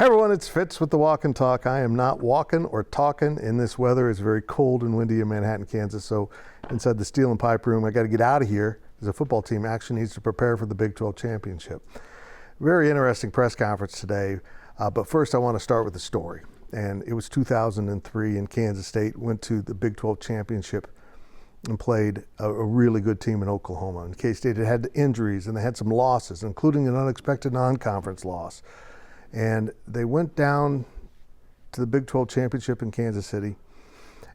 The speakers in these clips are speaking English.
Hey everyone, it's Fitz with the Walk and Talk. I am not walking or talking in this weather. It's very cold and windy in Manhattan, Kansas. So inside the steel and pipe room, I got to get out of here because the football team actually needs to prepare for the Big 12 championship. Very interesting press conference today. But first I want to start with a story. And it was 2003 in Kansas State, went to the Big 12 championship and played a really good team in Oklahoma. And K-State had injuries and they had some losses, including an unexpected non-conference loss. And they went down to the Big 12 championship in Kansas City.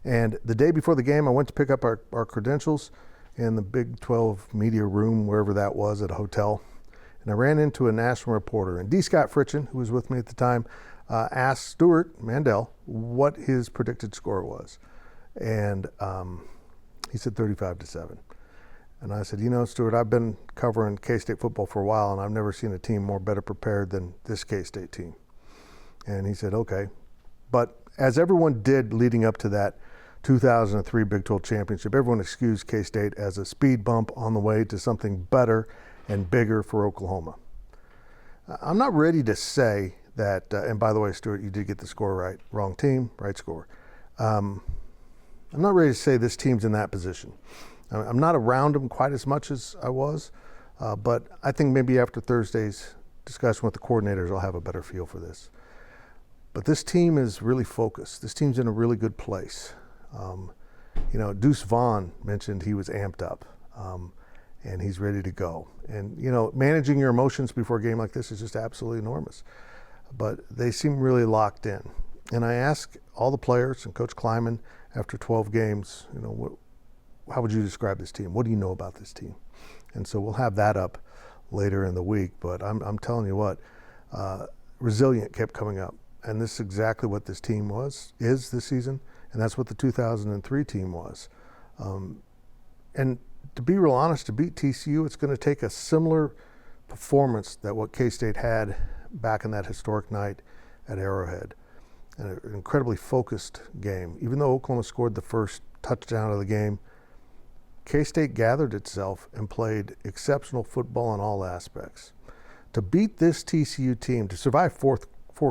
And the day before the game, I went to pick up our credentials in the Big 12 media room, wherever that was, at a hotel. And I ran into a national reporter. And D. Scott Fritchen, who was with me at the time, asked Stuart Mandel what his predicted score was. And he said 35-7. And I said, you know, Stuart, I've been covering K-State football for a while, and I've never seen a team more better prepared than this K-State team. And he said, okay. But as everyone did leading up to that 2003 Big 12 championship, everyone excused K-State as a speed bump on the way to something better and bigger for Oklahoma. I'm not ready to say that, and by the way, Stuart, you did get the score right. Wrong team, right score. I'm not ready to say this team's in that position. I'm not around them quite as much as I was, but I think maybe after Thursday's discussion with the coordinators, I'll have a better feel for this. But this team is really focused. This team's in a really good place. You know, Deuce Vaughn mentioned he was amped up, and he's ready to go. And, you know, managing your emotions before a game like this is just absolutely enormous. But they seem really locked in. And I asked all the players and Coach Kleiman after 12 games, you know, how would you describe this team? What do you know about this team? And so we'll have that up later in the week. But I'm telling you what, resilient kept coming up. And this is exactly what this team is this season. And that's what the 2003 team was. And to be real honest, to beat TCU, it's going to take a similar performance that what K-State had back in that historic night at Arrowhead. An incredibly focused game. Even though Oklahoma scored the first touchdown of the game, K-State gathered itself and played exceptional football in all aspects. To beat this TCU team, to survive four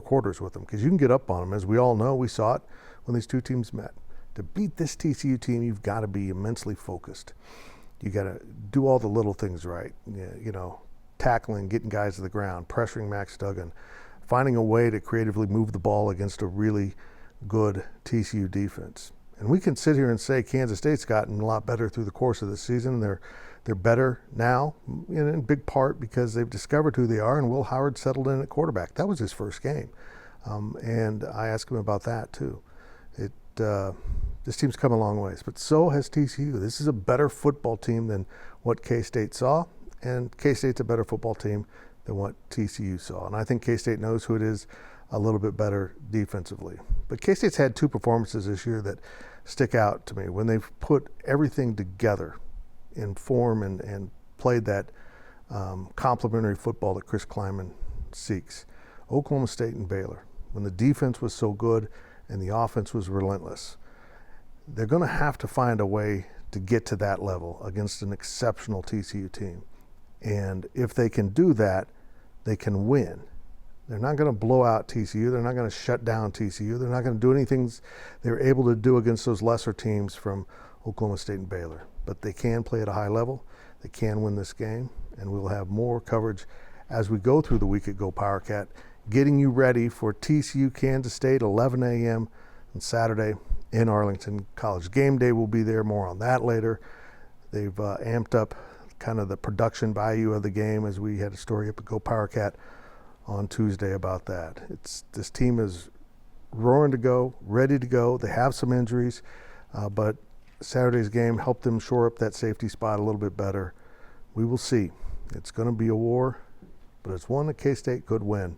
quarters with them, because you can get up on them, as we all know, we saw it when these two teams met. To beat this TCU team, you've got to be immensely focused. You got to do all the little things right, you know, tackling, getting guys to the ground, pressuring Max Duggan, finding a way to creatively move the ball against a really good TCU defense. And we can sit here and say Kansas State's gotten a lot better through the course of the season. They're better now, in big part because they've discovered who they are, and Will Howard settled in at quarterback. That was his first game. And I asked him about that too. This team's come a long ways, but so has TCU. This is a better football team than what K-State saw, and K-State's a better football team than what TCU saw. And I think K-State knows who it is a little bit better defensively. But K-State's had two performances this year that stick out to me when they've put everything together in form and played that complementary football that Chris Kleiman seeks. Oklahoma State and Baylor, when the defense was so good and the offense was relentless. They're going to have to find a way to get to that level against an exceptional TCU team. And if they can do that, they can win. They're not going to blow out TCU. They're not going to shut down TCU. They're not going to do anything they were able to do against those lesser teams from Oklahoma State and Baylor. But they can play at a high level. They can win this game. And we'll have more coverage as we go through the week at GoPowercat, getting you ready for TCU Kansas State, 11 a.m. on Saturday in Arlington. College Game Day will be there. More on that later. They've amped up kind of the production value of the game, as we had a story up at GoPowercat on Tuesday about that. This team is roaring to go, ready to go. They have some injuries, but Saturday's game helped them shore up that safety spot a little bit better. We will see. It's going to be a war, but it's one that K-State could win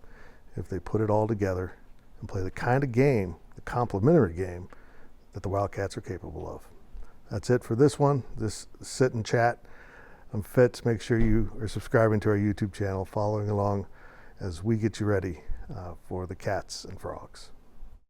if they put it all together and play the kind of game, the complementary game, that the Wildcats are capable of. That's it for this one, this sit and chat. I'm Fitz. Make sure you are subscribing to our YouTube channel, following along as we get you ready for the Cats and Frogs.